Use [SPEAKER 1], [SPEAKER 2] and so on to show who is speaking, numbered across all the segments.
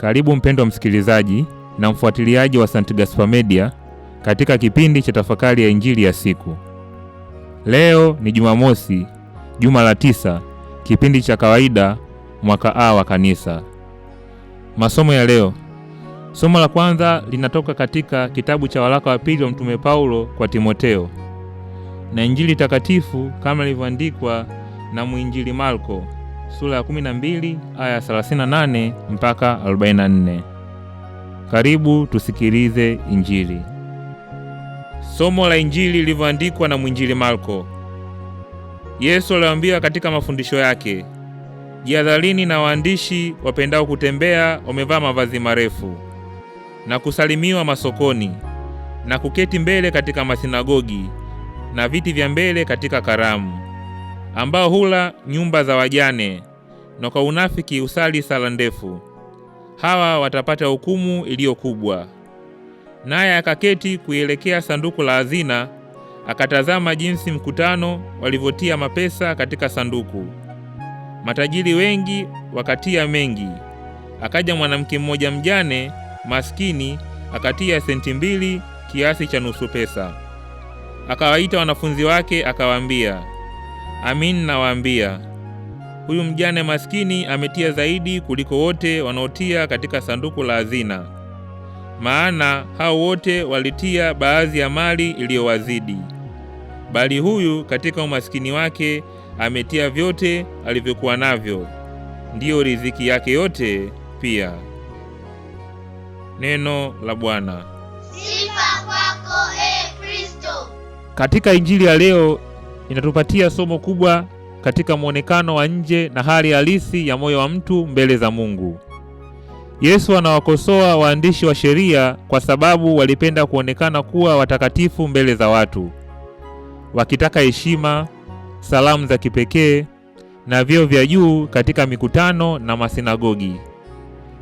[SPEAKER 1] Karibu mpendwa msikilizaji na mfuatiliaji wa St. Gaspar Media katika kipindi cha tafakari ya Injili ya siku. Leo ni Jumamosi, juma la 9, kipindi cha kawaida mwaka A wa kanisa. Masomo ya leo. Somo la kwanza linatoka katika kitabu cha waraka wa pili wa Mtume Paulo kwa Timotheo. Na Injili takatifu kama ilivyoandikwa na mwinjili Marko, sura ya 12 aya 38 mpaka 44. Karibu tusikilize Injili. Somo la Injili lilivyoandikwa na mwinjili Marko. Yesu aliwaambia katika mafundisho yake, jihadharini na waandishi wapendao kutembea wamevaa mavazi marefu na kusalimiwa masokoni na kuketi mbele katika masinagogi na viti vya mbele katika karamu, ambao hula nyumba za wajane na kwa unafiki usali sala ndefu. Hawa watapata hukumu iliyo kubwa. Naye akaketi kuielekea sanduku la hazina, akatazama jinsi mkutano walivyotia mapesa katika sanduku. Matajiri wengi wakatia mengi. Akaja mwanamke mmoja mjane maskini, akatia senti 2 kiasi cha nusu pesa. Akawaita wanafunzi wake akawaambia, amin nawaambia, huyu mjane maskini ametia zaidi kuliko wote wanaotia katika sanduku la hazina. Maana hao wote walitia baadhi ya mali iliyowazidi, bali huyu katika umaskini wake ametia vyote alivyokuwa navyo, ndiyo riziki yake yote pia. Neno la Bwana.
[SPEAKER 2] Sifa kwako Kristo.
[SPEAKER 1] Katika Injili ya leo inatupatia somo kubwa katika muonekano wa nje na hali halisi ya moyo wa mtu mbele za Mungu. Yesu anawakosoa waandishi wa sheria kwa sababu walipenda kuonekana kuwa watakatifu mbele za watu, wakitaka heshima, salamu za kipekee na vyeo vya juu katika mikutano na masinagogi.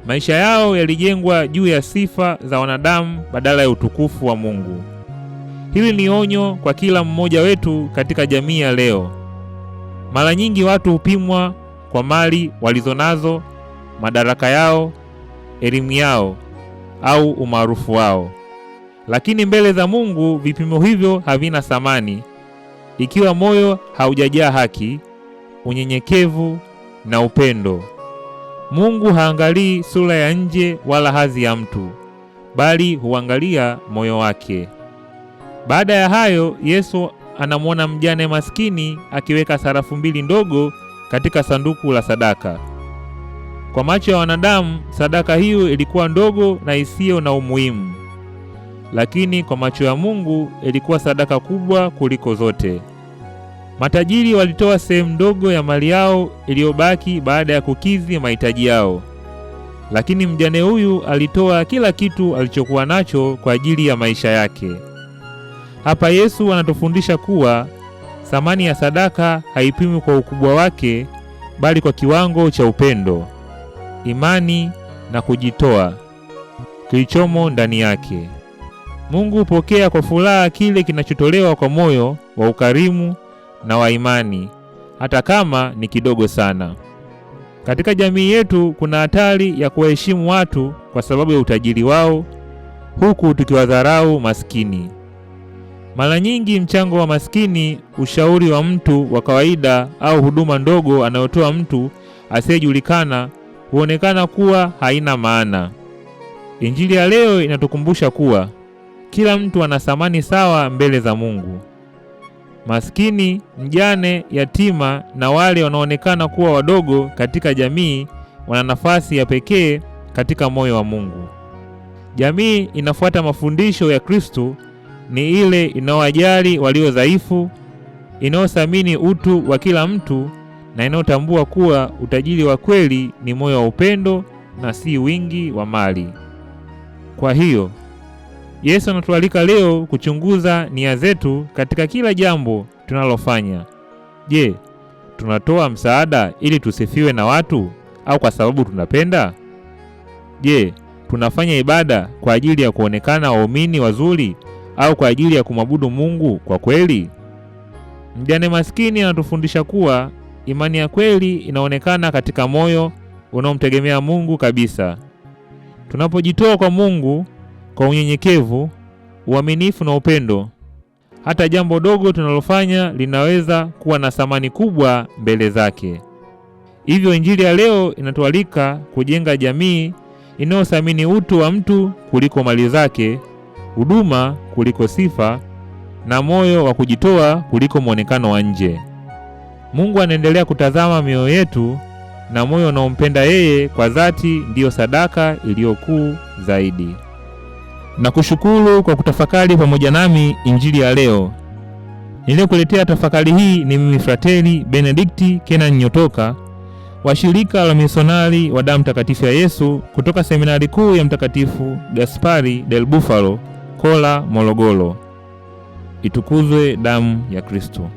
[SPEAKER 1] Maisha yao yalijengwa juu ya sifa za wanadamu badala ya utukufu wa Mungu. Hili ni onyo kwa kila mmoja wetu katika jamii ya leo. Mara nyingi watu hupimwa kwa mali walizonazo, madaraka yao, elimu yao au umaarufu wao. Lakini mbele za Mungu vipimo hivyo havina thamani ikiwa moyo haujajaa haki, unyenyekevu na upendo. Mungu haangalii sura ya nje wala hadhi ya mtu, bali huangalia moyo wake. Baada ya hayo, Yesu anamwona mjane maskini akiweka sarafu 2 ndogo katika sanduku la sadaka. Kwa macho ya wanadamu, sadaka hiyo ilikuwa ndogo na isiyo na umuhimu, lakini kwa macho ya Mungu ilikuwa sadaka kubwa kuliko zote. Matajiri walitoa sehemu ndogo ya mali yao iliyobaki baada ya kukidhi mahitaji yao, lakini mjane huyu alitoa kila kitu alichokuwa nacho kwa ajili ya maisha yake. Hapa Yesu anatufundisha kuwa thamani ya sadaka haipimwi kwa ukubwa wake, bali kwa kiwango cha upendo, imani na kujitoa kilichomo ndani yake. Mungu hupokea kwa furaha kile kinachotolewa kwa moyo wa ukarimu na wa imani, hata kama ni kidogo sana. Katika jamii yetu kuna hatari ya kuwaheshimu watu kwa sababu ya utajiri wao, huku tukiwadharau maskini. Mara nyingi mchango wa maskini, ushauri wa mtu wa kawaida au huduma ndogo anayotoa mtu asiyejulikana huonekana kuwa haina maana. Injili ya leo inatukumbusha kuwa kila mtu ana thamani sawa mbele za Mungu. Maskini, mjane, yatima na wale wanaonekana kuwa wadogo katika jamii wana nafasi ya pekee katika moyo wa Mungu. Jamii inafuata mafundisho ya Kristo ni ile inayowajali walio dhaifu, inayothamini utu wa kila mtu na inayotambua kuwa utajiri wa kweli ni moyo wa upendo na si wingi wa mali. Kwa hiyo, Yesu anatualika leo kuchunguza nia zetu katika kila jambo tunalofanya. Je, tunatoa msaada ili tusifiwe na watu au kwa sababu tunapenda? Je, tunafanya ibada kwa ajili ya kuonekana waumini wazuri au kwa ajili ya kumwabudu Mungu kwa kweli? Mjane maskini anatufundisha kuwa imani ya kweli inaonekana katika moyo unaomtegemea Mungu kabisa. Tunapojitoa kwa Mungu kwa unyenyekevu, uaminifu na upendo, hata jambo dogo tunalofanya linaweza kuwa na thamani kubwa mbele zake. Hivyo Injili ya leo inatualika kujenga jamii inayothamini utu wa mtu kuliko mali zake, huduma kuliko sifa, na moyo wa kujitoa kuliko muonekano wa nje. Mungu anaendelea kutazama mioyo yetu, na moyo unaompenda yeye kwa dhati ndiyo sadaka iliyokuu zaidi. Na kushukuru kwa kutafakari pamoja nami Injili ya leo. Niliyekuletea tafakari hii ni mimi Frateli Benedikti Kenan Nyotoka wa shirika la misionari wa damu takatifu ya Yesu kutoka seminari kuu ya Mtakatifu Gaspari del Bufalo, Kola, Morogoro. Itukuzwe damu ya Kristo!